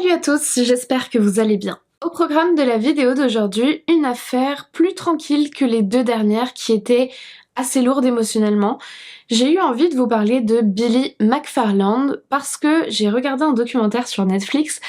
Salut à tous, j'espère que vous allez bien. Au programme de la vidéo d'aujourd'hui, une affaire plus tranquille que les deux dernières qui étaient assez lourdes émotionnellement. J'ai eu envie de vous parler de Billy McFarland parce que j'ai regardé un documentaire sur Netflix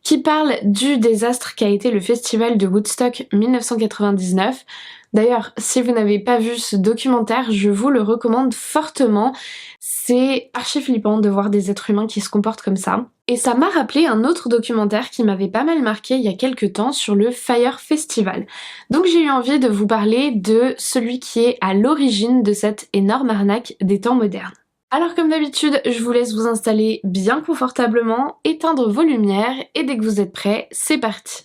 qui parle du désastre qu'a été le festival de Woodstock 1999. D'ailleurs, si vous n'avez pas vu ce documentaire, je vous le recommande fortement. C'est archi flippant de voir des êtres humains qui se comportent comme ça. Et ça m'a rappelé un autre documentaire qui m'avait pas mal marqué il y a quelques temps sur le Fyre Festival. Donc j'ai eu envie de vous parler de celui qui est à l'origine de cette énorme arnaque des temps modernes. Alors comme d'habitude, je vous laisse vous installer bien confortablement, éteindre vos lumières et dès que vous êtes prêts, c'est parti.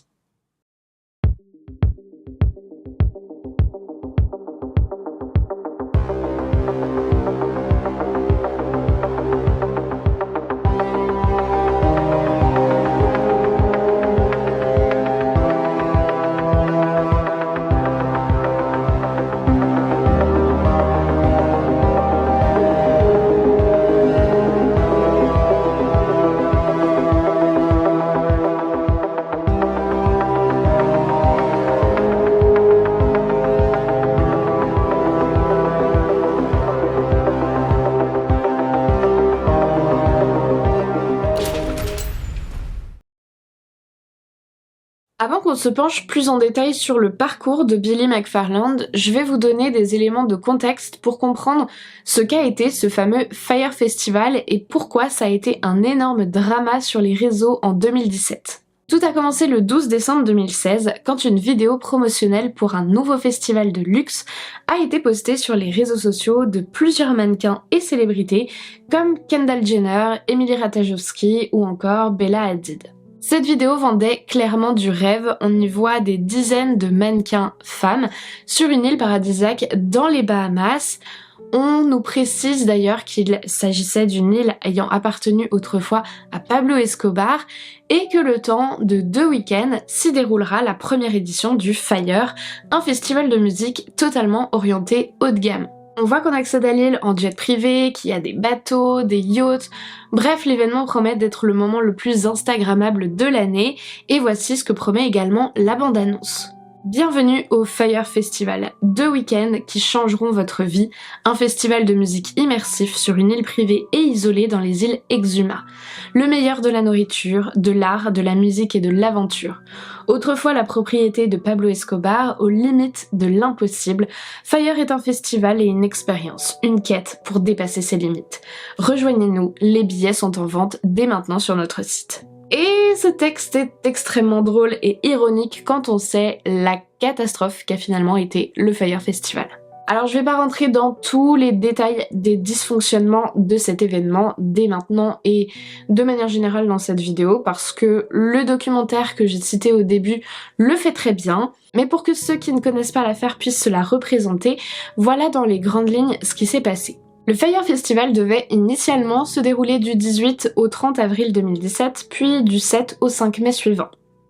Avant qu'on se penche plus en détail sur le parcours de Billy McFarland, je vais vous donner des éléments de contexte pour comprendre ce qu'a été ce fameux Fyre Festival et pourquoi ça a été un énorme drama sur les réseaux en 2017. Tout a commencé le 12 décembre 2016 quand une vidéo promotionnelle pour un nouveau festival de luxe a été postée sur les réseaux sociaux de plusieurs mannequins et célébrités comme Kendall Jenner, Emily Ratajkowski ou encore Bella Hadid. Cette vidéo vendait clairement du rêve, on y voit des dizaines de mannequins femmes sur une île paradisiaque dans les Bahamas. On nous précise d'ailleurs qu'il s'agissait d'une île ayant appartenu autrefois à Pablo Escobar et que le temps de 2 week-ends s'y déroulera la première édition du Fyre, un festival de musique totalement orienté haut de gamme. On voit qu'on accède à l'île en jet privé, qu'il y a des bateaux, des yachts, bref l'événement promet d'être le moment le plus instagrammable de l'année et voici ce que promet également la bande-annonce. Bienvenue au Fyre Festival, 2 week-ends qui changeront votre vie, un festival de musique immersif sur une île privée et isolée dans les îles Exuma. Le meilleur de la nourriture, de l'art, de la musique et de l'aventure. Autrefois la propriété de Pablo Escobar, aux limites de l'impossible, Fyre est un festival et une expérience, une quête pour dépasser ses limites. Rejoignez-nous, les billets sont en vente dès maintenant sur notre site. Et ce texte est extrêmement drôle et ironique quand on sait la catastrophe qu'a finalement été le Fyre Festival. Alors je vais pas rentrer dans tous les détails des dysfonctionnements de cet événement dès maintenant et de manière générale dans cette vidéo parce que le documentaire que j'ai cité au début le fait très bien, mais pour que ceux qui ne connaissent pas l'affaire puissent se la représenter, voilà dans les grandes lignes ce qui s'est passé. Le Fyre Festival devait initialement se dérouler du 18 au 30 avril 2017, puis du 7 au 5 mai suivant.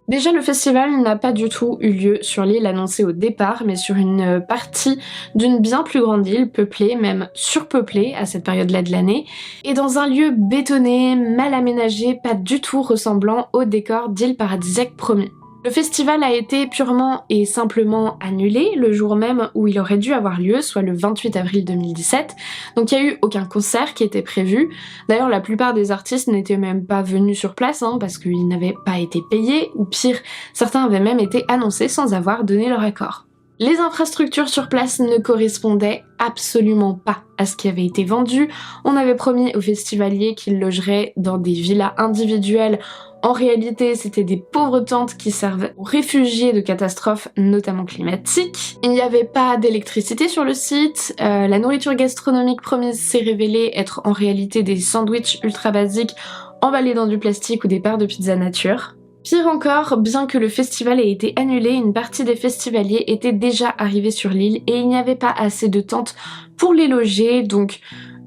Déjà, le festival n'a pas du tout eu lieu sur l'île annoncée au départ, mais sur une partie d'une bien plus grande île, peuplée, même surpeuplée à cette période-là de l'année, et dans un lieu bétonné, mal aménagé, pas du tout ressemblant au décor d'île paradisiaque promis. Le festival a été purement et simplement annulé le jour même où il aurait dû avoir lieu, soit le 28 avril 2017, donc il n'y a eu aucun concert qui était prévu. D'ailleurs la plupart des artistes n'étaient même pas venus sur place parce qu'ils n'avaient pas été payés, ou pire, certains avaient même été annoncés sans avoir donné leur accord. Les infrastructures sur place ne correspondaient absolument pas à ce qui avait été vendu. On avait promis aux festivaliers qu'ils logeraient dans des villas individuelles. En réalité, c'était des pauvres tentes qui servent aux réfugiés de catastrophes, notamment climatiques. Il n'y avait pas d'électricité sur le site. La nourriture gastronomique promise s'est révélée être en réalité des sandwichs ultra basiques emballés dans du plastique ou des parts de pizza nature. Pire encore, bien que le festival ait été annulé, une partie des festivaliers étaient déjà arrivés sur l'île et il n'y avait pas assez de tentes pour les loger, donc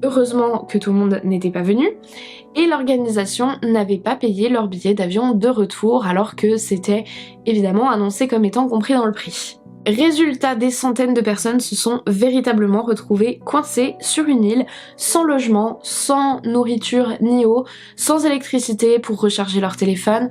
heureusement que tout le monde n'était pas venu. Et l'organisation n'avait pas payé leur billet d'avion de retour alors que c'était évidemment annoncé comme étant compris dans le prix. Résultat, des centaines de personnes se sont véritablement retrouvées coincées sur une île, sans logement, sans nourriture ni eau, sans électricité pour recharger leur téléphone,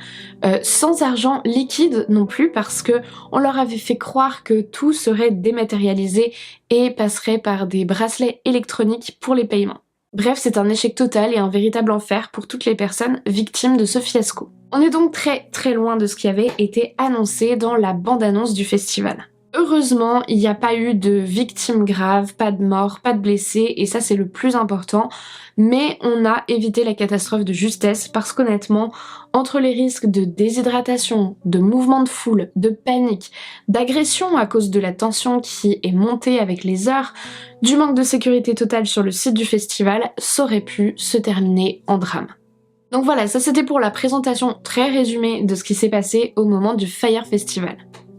sans argent liquide non plus parce que on leur avait fait croire que tout serait dématérialisé et passerait par des bracelets électroniques pour les paiements. Bref, c'est un échec total et un véritable enfer pour toutes les personnes victimes de ce fiasco. On est donc très loin de ce qui avait été annoncé dans la bande-annonce du festival. Heureusement, il n'y a pas eu de victimes graves, pas de morts, pas de blessés, et ça c'est le plus important, mais on a évité la catastrophe de justesse parce qu'honnêtement, entre les risques de déshydratation, de mouvements de foule, de panique, d'agression à cause de la tension qui est montée avec les heures, du manque de sécurité totale sur le site du festival, ça aurait pu se terminer en drame. Donc voilà, ça c'était pour la présentation très résumée de ce qui s'est passé au moment du Fyre Festival.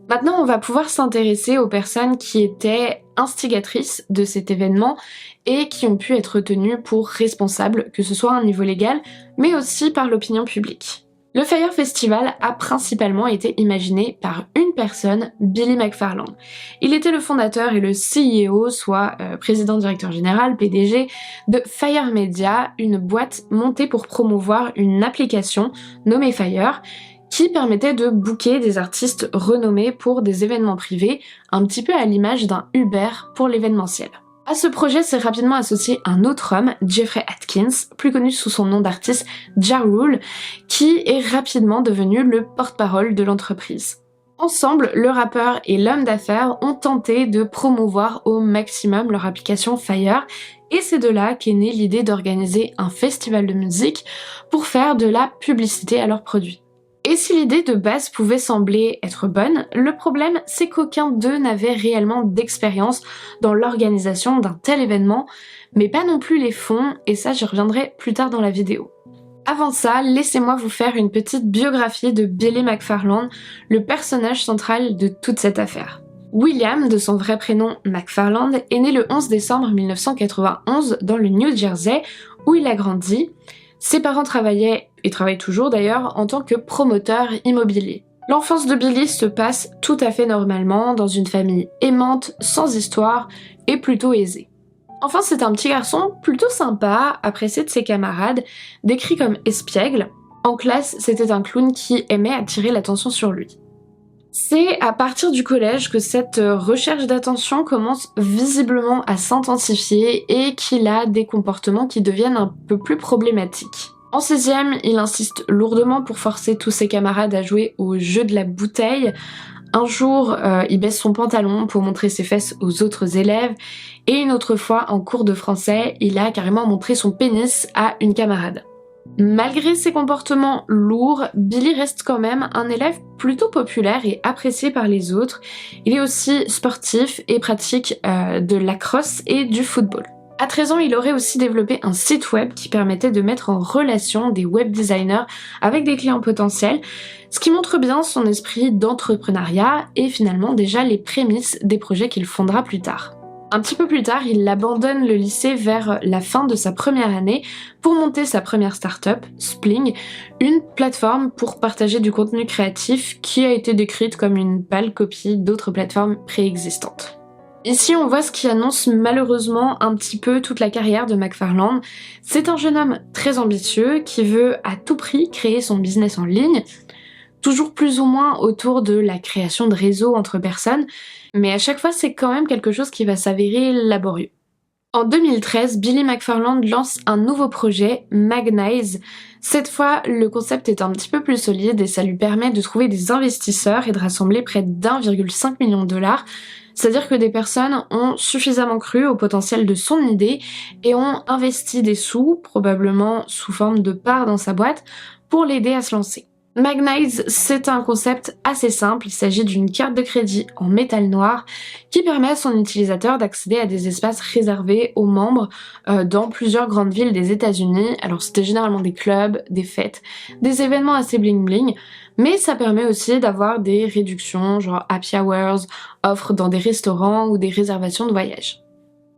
Maintenant, on va pouvoir s'intéresser aux personnes qui étaient instigatrices de cet événement et qui ont pu être tenues pour responsables, que ce soit à un niveau légal, mais aussi par l'opinion publique. Le Fyre Festival a principalement été imaginé par une personne, Billy McFarland. Il était le fondateur et le CEO, soit président-directeur général, PDG, de Fyre Media, une boîte montée pour promouvoir une application nommée Fyre, qui permettait de booker des artistes renommés pour des événements privés, un petit peu à l'image d'un Uber pour l'événementiel. À ce projet s'est rapidement associé un autre homme, Jeffrey Atkins, plus connu sous son nom d'artiste Ja Rule, qui est rapidement devenu le porte-parole de l'entreprise. Ensemble, le rappeur et l'homme d'affaires ont tenté de promouvoir au maximum leur application Fyre, et c'est de là qu'est née l'idée d'organiser un festival de musique pour faire de la publicité à leurs produits. Et si l'idée de base pouvait sembler être bonne, le problème c'est qu'aucun d'eux n'avait réellement d'expérience dans l'organisation d'un tel événement, mais pas non plus les fonds, et ça j'y reviendrai plus tard dans la vidéo. Avant ça, laissez-moi vous faire une petite biographie de Billy McFarland, le personnage central de toute cette affaire. William, de son vrai prénom McFarland, est né le 11 décembre 1991 dans le New Jersey, où il a grandi. Ses parents travaillaient, et travaillent toujours d'ailleurs, en tant que promoteurs immobiliers. L'enfance de Billy se passe tout à fait normalement, dans une famille aimante, sans histoire, et plutôt aisée. Enfin, c'est un petit garçon plutôt sympa, apprécié de ses camarades, décrit comme espiègle. En classe, c'était un clown qui aimait attirer l'attention sur lui. C'est à partir du collège que cette recherche d'attention commence visiblement à s'intensifier et qu'il a des comportements qui deviennent un peu plus problématiques. En 6e, il insiste lourdement pour forcer tous ses camarades à jouer au jeu de la bouteille. Un jour, il baisse son pantalon pour montrer ses fesses aux autres élèves, et une autre fois, en cours de français, il a carrément montré son pénis à une camarade. Malgré ses comportements lourds, Billy reste quand même un élève plutôt populaire et apprécié par les autres. Il est aussi sportif et pratique de la crosse et du football. À 13 ans, il aurait aussi développé un site web qui permettait de mettre en relation des web designers avec des clients potentiels, ce qui montre bien son esprit d'entrepreneuriat et finalement déjà les prémices des projets qu'il fondera plus tard. Un petit peu plus tard, il abandonne le lycée vers la fin de sa première année pour monter sa première start-up, Spling, une plateforme pour partager du contenu créatif qui a été décrite comme une pâle copie d'autres plateformes préexistantes. Ici, on voit ce qui annonce malheureusement un petit peu toute la carrière de McFarland. C'est un jeune homme très ambitieux qui veut à tout prix créer son business en ligne, toujours plus ou moins autour de la création de réseaux entre personnes, mais à chaque fois c'est quand même quelque chose qui va s'avérer laborieux. En 2013, Billy McFarland lance un nouveau projet, Magnize. Cette fois, le concept est un petit peu plus solide et ça lui permet de trouver des investisseurs et de rassembler près d'1,5 million $. C'est-à-dire que des personnes ont suffisamment cru au potentiel de son idée et ont investi des sous, probablement sous forme de parts dans sa boîte, pour l'aider à se lancer. Magnize, c'est un concept assez simple, il s'agit d'une carte de crédit en métal noir qui permet à son utilisateur d'accéder à des espaces réservés aux membres dans plusieurs grandes villes des États-Unis. Alors c'était généralement des clubs, des fêtes, des événements assez bling bling, mais ça permet aussi d'avoir des réductions genre happy hours, offres dans des restaurants ou des réservations de voyage.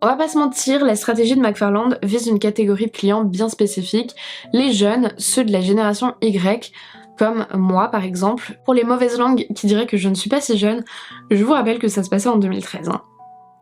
On va pas se mentir, la stratégie de McFarland vise une catégorie de clients bien spécifique, les jeunes, ceux de la génération Y, comme moi par exemple. Pour les mauvaises langues qui diraient que je ne suis pas si jeune, je vous rappelle que ça se passait en 2013.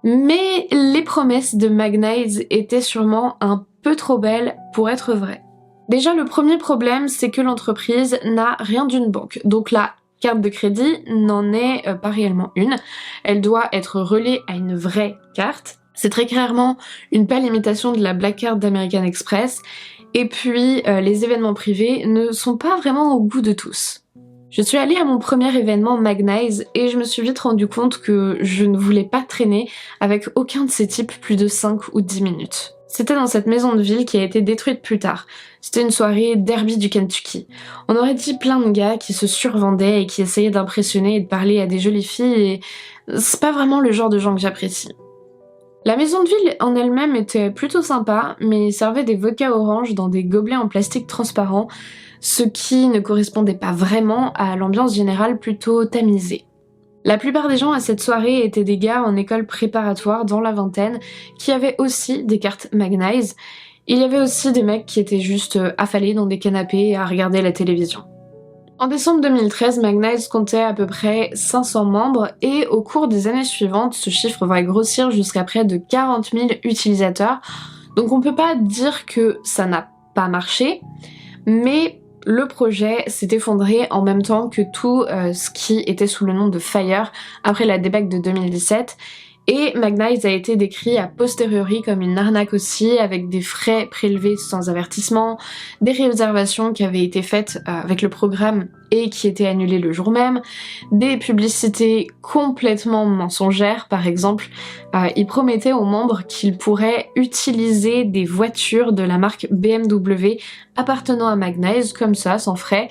Mais les promesses de Magnite étaient sûrement un peu trop belles pour être vraies. Déjà, le premier problème, c'est que l'entreprise n'a rien d'une banque. Donc la carte de crédit n'en est pas réellement une. Elle doit être reliée à une vraie carte. C'est très clairement une pâle imitation de la Black Card d'American Express. Et puis, les événements privés ne sont pas vraiment au goût de tous. Je suis allée à mon premier événement Magnite et je me suis vite rendu compte que je ne voulais pas traîner avec aucun de ces types plus de 5 ou 10 minutes. C'était dans cette maison de ville qui a été détruite plus tard. C'était une soirée derby du Kentucky. On aurait dit plein de gars qui se survendaient et qui essayaient d'impressionner et de parler à des jolies filles et c'est pas vraiment le genre de gens que j'apprécie. La maison de ville en elle-même était plutôt sympa, mais servait des vodka orange dans des gobelets en plastique transparent, ce qui ne correspondait pas vraiment à l'ambiance générale plutôt tamisée. La plupart des gens à cette soirée étaient des gars en école préparatoire dans la vingtaine, qui avaient aussi des cartes Magnite. Il y avait aussi des mecs qui étaient juste affalés dans des canapés à regarder la télévision. En décembre 2013, Magnite comptait à peu près 500 membres et au cours des années suivantes, ce chiffre va grossir jusqu'à près de 40 000 utilisateurs. Donc on peut pas dire que ça n'a pas marché, mais le projet s'est effondré en même temps que tout ce qui était sous le nom de Fire après la débâcle de 2017. Et Magnite a été décrit a posteriori comme une arnaque aussi, avec des frais prélevés sans avertissement, des réservations qui avaient été faites avec le programme et qui étaient annulées le jour même, des publicités complètement mensongères. Par exemple, ils promettaient aux membres qu'ils pourraient utiliser des voitures de la marque BMW appartenant à Magnite comme ça, sans frais,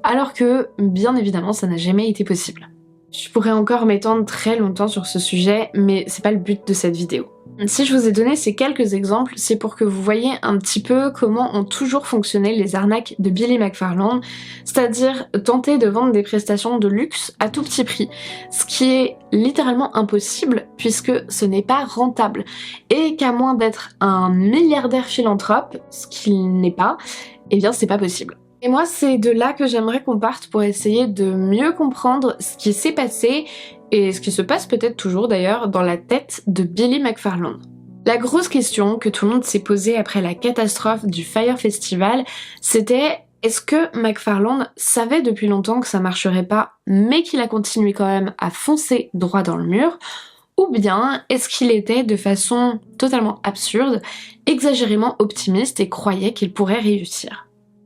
alors que, bien évidemment, ça n'a jamais été possible. Je pourrais encore m'étendre très longtemps sur ce sujet, mais c'est pas le but de cette vidéo. Si je vous ai donné ces quelques exemples, c'est pour que vous voyez un petit peu comment ont toujours fonctionné les arnaques de Billy McFarland, c'est-à-dire tenter de vendre des prestations de luxe à tout petit prix, ce qui est littéralement impossible puisque ce n'est pas rentable, et qu'à moins d'être un milliardaire philanthrope, ce qu'il n'est pas, eh bien c'est pas possible. Et moi, c'est de là que j'aimerais qu'on parte pour essayer de mieux comprendre ce qui s'est passé, et ce qui se passe peut-être toujours d'ailleurs, dans la tête de Billy McFarland. La grosse question que tout le monde s'est posée après la catastrophe du Fyre Festival, c'était est-ce que McFarland savait depuis longtemps que ça marcherait pas, mais qu'il a continué quand même à foncer droit dans le mur, ou bien est-ce qu'il était de façon totalement absurde, exagérément optimiste et croyait qu'il pourrait réussir?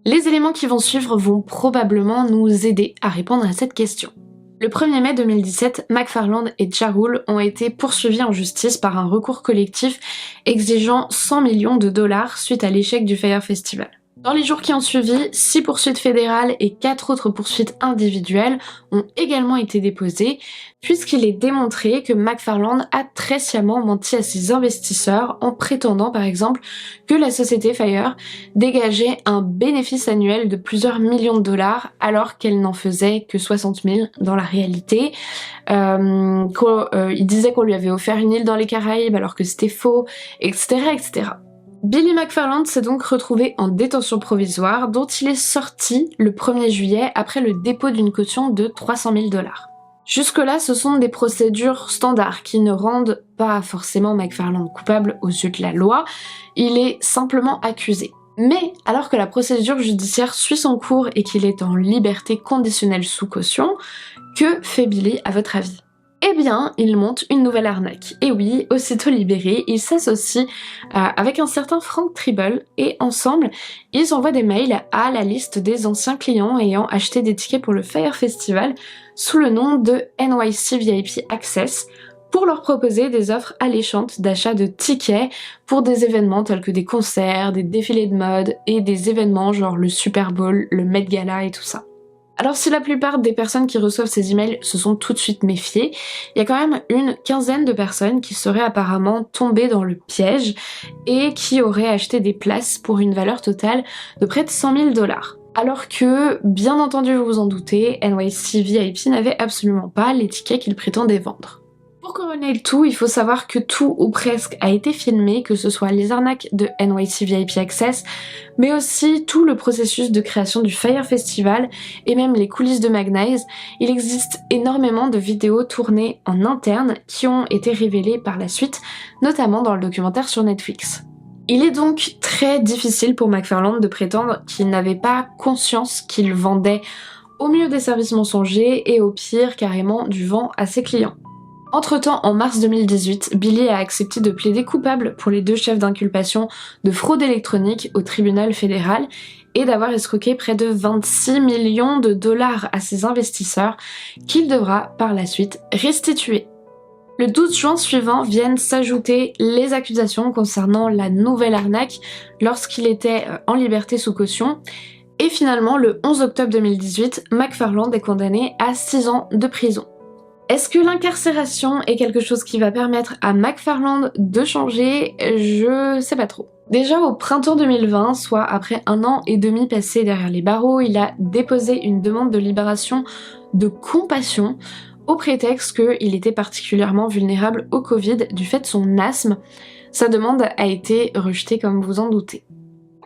Les éléments qui vont suivre vont probablement nous aider à répondre à cette question. Le 1er mai 2017, McFarland et Ja Rule ont été poursuivis en justice par un recours collectif exigeant 100 millions de dollars suite à l'échec du Fyre Festival. Dans les jours qui ont suivi, 6 poursuites fédérales et 4 autres poursuites individuelles ont également été déposées, puisqu'il est démontré que McFarland a très sciemment menti à ses investisseurs en prétendant par exemple que la société Fire dégageait un bénéfice annuel de plusieurs millions de dollars alors qu'elle n'en faisait que 60 000 dans la réalité. Il disait qu'on lui avait offert une île dans les Caraïbes alors que c'était faux, etc., etc. Billy McFarland s'est donc retrouvé en détention provisoire dont il est sorti le 1er juillet après le dépôt d'une caution de 300 000 dollars. Jusque-là, ce sont des procédures standards qui ne rendent pas forcément McFarland coupable aux yeux de la loi, il est simplement accusé. Mais alors que la procédure judiciaire suit son cours et qu'il est en liberté conditionnelle sous caution, que fait Billy à votre avis ? Eh bien, il monte une nouvelle arnaque. Et oui, aussitôt libéré, il s'associe avec un certain Frank Tribble et ensemble, ils envoient des mails à la liste des anciens clients ayant acheté des tickets pour le Fyre Festival sous le nom de NYC VIP Access pour leur proposer des offres alléchantes d'achat de tickets pour des événements tels que des concerts, des défilés de mode et des événements genre le Super Bowl, le Met Gala et tout ça. Alors si la plupart des personnes qui reçoivent ces emails se sont tout de suite méfiées, il y a quand même une quinzaine de personnes qui seraient apparemment tombées dans le piège et qui auraient acheté des places pour une valeur totale de près de 100 000 dollars. Alors que, bien entendu vous vous en doutez, NYC VIP n'avait absolument pas les tickets qu'ils prétendaient vendre. Pour couronner le tout, il faut savoir que tout ou presque a été filmé, que ce soit les arnaques de NYC VIP Access, mais aussi tout le processus de création du Fyre Festival et même les coulisses de Magnize. Il existe énormément de vidéos tournées en interne qui ont été révélées par la suite, notamment dans le documentaire sur Netflix. Il est donc très difficile pour McFarland de prétendre qu'il n'avait pas conscience qu'il vendait au mieux des services mensongers et au pire carrément du vent à ses clients. Entre-temps, en mars 2018, Billy a accepté de plaider coupable pour les 2 chefs d'inculpation de fraude électronique au tribunal fédéral et d'avoir escroqué près de 26 millions de dollars à ses investisseurs qu'il devra par la suite restituer. Le 12 juin suivant viennent s'ajouter les accusations concernant la nouvelle arnaque lorsqu'il était en liberté sous caution. Et finalement, le 11 octobre 2018, McFarland est condamné à 6 ans de prison. Est-ce que l'incarcération est quelque chose qui va permettre à McFarland de changer? Je sais pas trop. Déjà au printemps 2020, soit après 1 an et demi passé derrière les barreaux, il a déposé une demande de libération de compassion au prétexte qu'il était particulièrement vulnérable au Covid du fait de son asthme. Sa demande a été rejetée comme vous en doutez.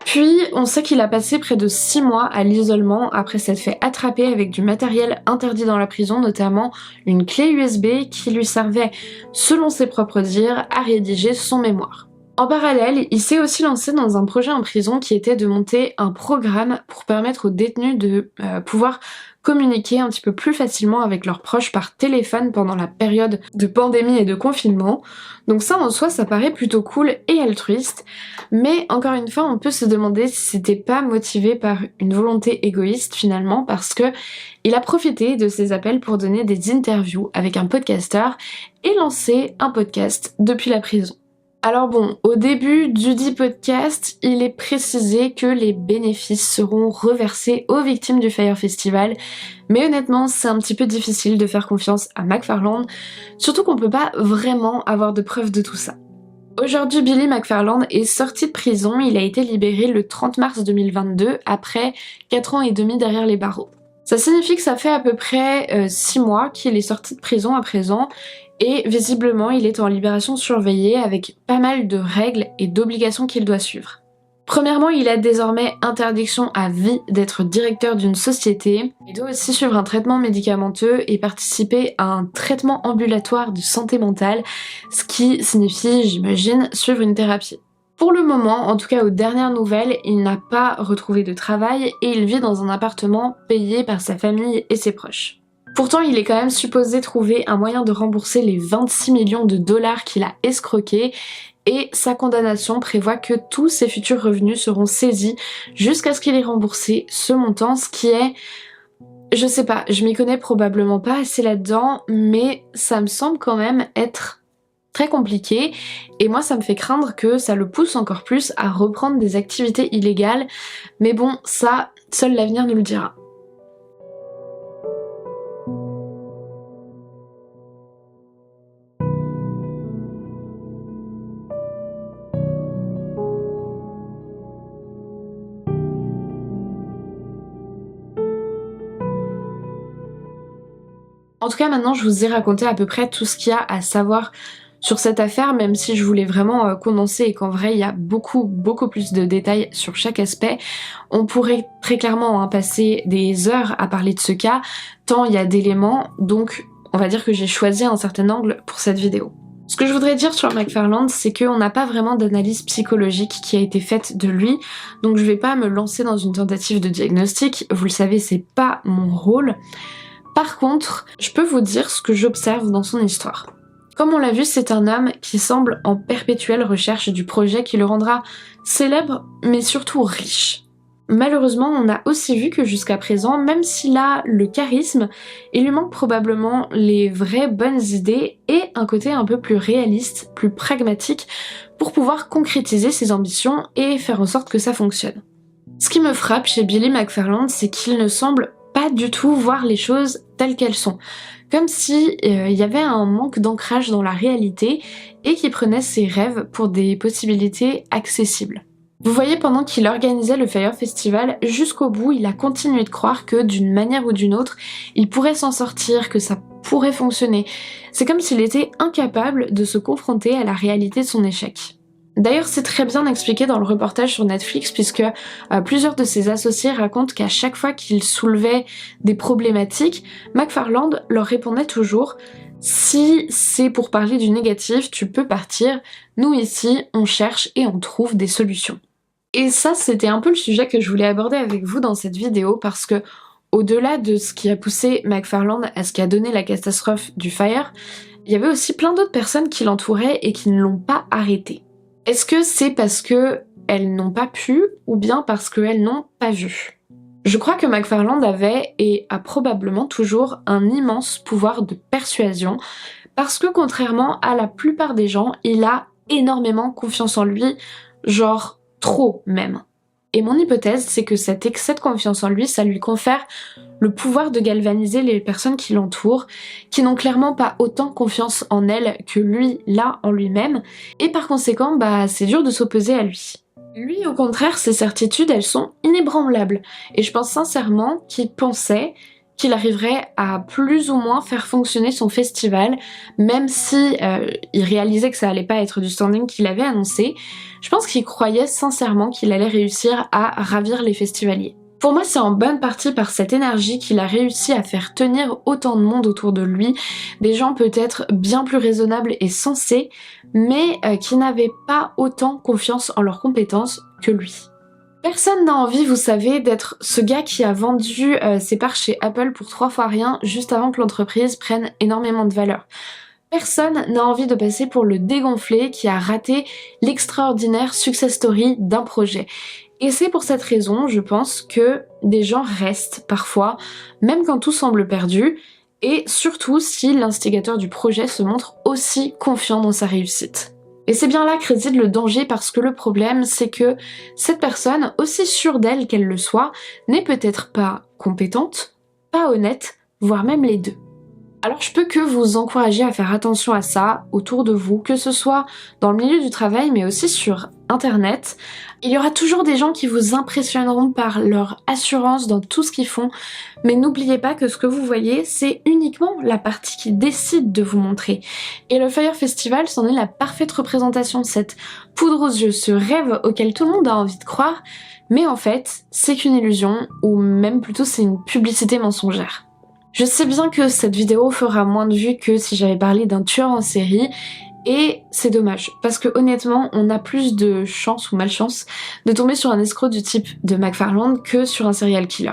Puis, on sait qu'il a passé près de 6 mois à l'isolement après s'être fait attraper avec du matériel interdit dans la prison, notamment une clé USB qui lui servait, selon ses propres dires, à rédiger son mémoire. En parallèle, il s'est aussi lancé dans un projet en prison qui était de monter un programme pour permettre aux détenus de pouvoir communiquer un petit peu plus facilement avec leurs proches par téléphone pendant la période de pandémie et de confinement. Donc ça en soi ça paraît plutôt cool et altruiste, mais encore une fois on peut se demander si c'était pas motivé par une volonté égoïste finalement, parce que il a profité de ses appels pour donner des interviews avec un podcasteur et lancer un podcast depuis la prison. Alors bon, au début du dit podcast, il est précisé que les bénéfices seront reversés aux victimes du Fyre Festival, mais honnêtement c'est un petit peu difficile de faire confiance à McFarland, surtout qu'on peut pas vraiment avoir de preuves de tout ça. Aujourd'hui, Billy McFarland est sorti de prison, il a été libéré le 30 mars 2022 après 4 ans et demi derrière les barreaux. Ça signifie que ça fait à peu près 6 mois qu'il est sorti de prison à présent, et visiblement il est en libération surveillée avec pas mal de règles et d'obligations qu'il doit suivre. Premièrement, il a désormais interdiction à vie d'être directeur d'une société. Il doit aussi suivre un traitement médicamenteux et participer à un traitement ambulatoire de santé mentale, ce qui signifie, j'imagine, suivre une thérapie. Pour le moment, en tout cas aux dernières nouvelles, il n'a pas retrouvé de travail et il vit dans un appartement payé par sa famille et ses proches. Pourtant, il est quand même supposé trouver un moyen de rembourser les 26 millions de dollars qu'il a escroqués, et sa condamnation prévoit que tous ses futurs revenus seront saisis jusqu'à ce qu'il ait remboursé ce montant, ce qui est... Je sais pas, je m'y connais probablement pas assez là-dedans, mais ça me semble quand même être très compliqué, et moi ça me fait craindre que ça le pousse encore plus à reprendre des activités illégales, mais bon, ça, seul l'avenir nous le dira. En tout cas, maintenant, je vous ai raconté à peu près tout ce qu'il y a à savoir sur cette affaire, même si je voulais vraiment condenser et qu'en vrai, il y a beaucoup plus de détails sur chaque aspect. On pourrait très clairement passer des heures à parler de ce cas, tant il y a d'éléments, donc on va dire que j'ai choisi un certain angle pour cette vidéo. Ce que je voudrais dire sur McFarland, c'est qu'on n'a pas vraiment d'analyse psychologique qui a été faite de lui, donc je vais pas me lancer dans une tentative de diagnostic, vous le savez, c'est pas mon rôle. Par contre, je peux vous dire ce que j'observe dans son histoire. Comme on l'a vu, c'est un homme qui semble en perpétuelle recherche du projet qui le rendra célèbre, mais surtout riche. Malheureusement, on a aussi vu que jusqu'à présent, même s'il a le charisme, il lui manque probablement les vraies bonnes idées et un côté un peu plus réaliste, plus pragmatique, pour pouvoir concrétiser ses ambitions et faire en sorte que ça fonctionne. Ce qui me frappe chez Billy McFarland, c'est qu'il ne semble pas du tout voir les choses telles qu'elles sont. Comme si il y avait un manque d'ancrage dans la réalité et qu'il prenait ses rêves pour des possibilités accessibles. Vous voyez, pendant qu'il organisait le Fyre Festival, jusqu'au bout, il a continué de croire que d'une manière ou d'une autre, il pourrait s'en sortir, que ça pourrait fonctionner. C'est comme s'il était incapable de se confronter à la réalité de son échec. D'ailleurs, c'est très bien expliqué dans le reportage sur Netflix puisque plusieurs de ses associés racontent qu'à chaque fois qu'ils soulevaient des problématiques, McFarland leur répondait toujours « Si c'est pour parler du négatif, tu peux partir. Nous ici, on cherche et on trouve des solutions. » Et ça, c'était un peu le sujet que je voulais aborder avec vous dans cette vidéo parce que au-delà de ce qui a poussé McFarland à ce qui a donné la catastrophe du Fire, il y avait aussi plein d'autres personnes qui l'entouraient et qui ne l'ont pas arrêté. Est-ce que c'est parce qu'elles n'ont pas pu ou bien parce qu'elles n'ont pas vu? Je crois que McFarland avait et a probablement toujours un immense pouvoir de persuasion parce que contrairement à la plupart des gens, il a énormément confiance en lui, genre trop même. Et mon hypothèse, c'est que cet excès de confiance en lui, ça lui confère le pouvoir de galvaniser les personnes qui l'entourent, qui n'ont clairement pas autant confiance en elles que lui l'a en lui-même, et par conséquent, c'est dur de s'opposer à lui. Lui, au contraire, ses certitudes, elles sont inébranlables, et je pense sincèrement qu'il pensait qu'il arriverait à plus ou moins faire fonctionner son festival, même si il réalisait que ça allait pas être du standing qu'il avait annoncé. Je pense qu'il croyait sincèrement qu'il allait réussir à ravir les festivaliers. Pour moi, c'est en bonne partie par cette énergie qu'il a réussi à faire tenir autant de monde autour de lui, des gens peut-être bien plus raisonnables et sensés, mais qui n'avaient pas autant confiance en leurs compétences que lui. Personne n'a envie, vous savez, d'être ce gars qui a vendu ses parts chez Apple pour 3 fois rien juste avant que l'entreprise prenne énormément de valeur. Personne n'a envie de passer pour le dégonflé qui a raté l'extraordinaire success story d'un projet. Et c'est pour cette raison, je pense, que des gens restent parfois, même quand tout semble perdu, et surtout si l'instigateur du projet se montre aussi confiant dans sa réussite. Et c'est bien là que réside le danger parce que le problème, c'est que cette personne, aussi sûre d'elle qu'elle le soit, n'est peut-être pas compétente, pas honnête, voire même les deux. Alors je peux que vous encourager à faire attention à ça autour de vous, que ce soit dans le milieu du travail mais aussi sur internet. Il y aura toujours des gens qui vous impressionneront par leur assurance dans tout ce qu'ils font, mais n'oubliez pas que ce que vous voyez, c'est uniquement la partie qui décide de vous montrer. Et le Fire Festival, c'en est la parfaite représentation, cette poudre aux yeux, ce rêve auquel tout le monde a envie de croire, mais en fait, c'est qu'une illusion, ou même plutôt c'est une publicité mensongère. Je sais bien que cette vidéo fera moins de vues que si j'avais parlé d'un tueur en série, et c'est dommage, parce que honnêtement, on a plus de chance ou malchance de tomber sur un escroc du type de McFarland que sur un serial killer.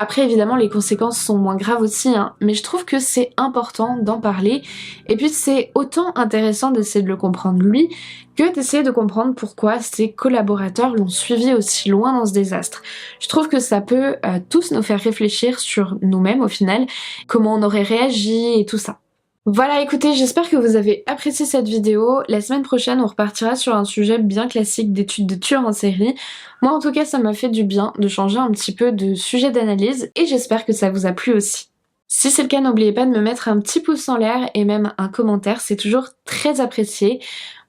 Après, évidemment, les conséquences sont moins graves aussi, mais je trouve que c'est important d'en parler, et puis c'est autant intéressant d'essayer de le comprendre lui, que d'essayer de comprendre pourquoi ses collaborateurs l'ont suivi aussi loin dans ce désastre. Je trouve que ça peut tous nous faire réfléchir sur nous-mêmes au final, comment on aurait réagi et tout ça. Voilà, écoutez, j'espère que vous avez apprécié cette vidéo. La semaine prochaine, on repartira sur un sujet bien classique d'études de tueurs en série. Moi, en tout cas, ça m'a fait du bien de changer un petit peu de sujet d'analyse et j'espère que ça vous a plu aussi. Si c'est le cas, n'oubliez pas de me mettre un petit pouce en l'air et même un commentaire, c'est toujours très apprécié.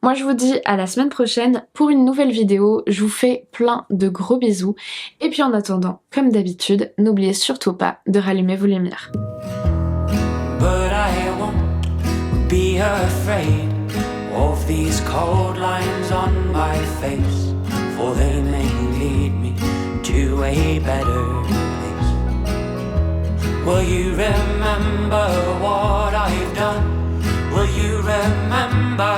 Moi, je vous dis à la semaine prochaine pour une nouvelle vidéo. Je vous fais plein de gros bisous. Et puis en attendant, comme d'habitude, n'oubliez surtout pas de rallumer vos lumières. Be afraid of these cold lines on my face, for they may lead me to a better place. Will you remember what I've done? Will you remember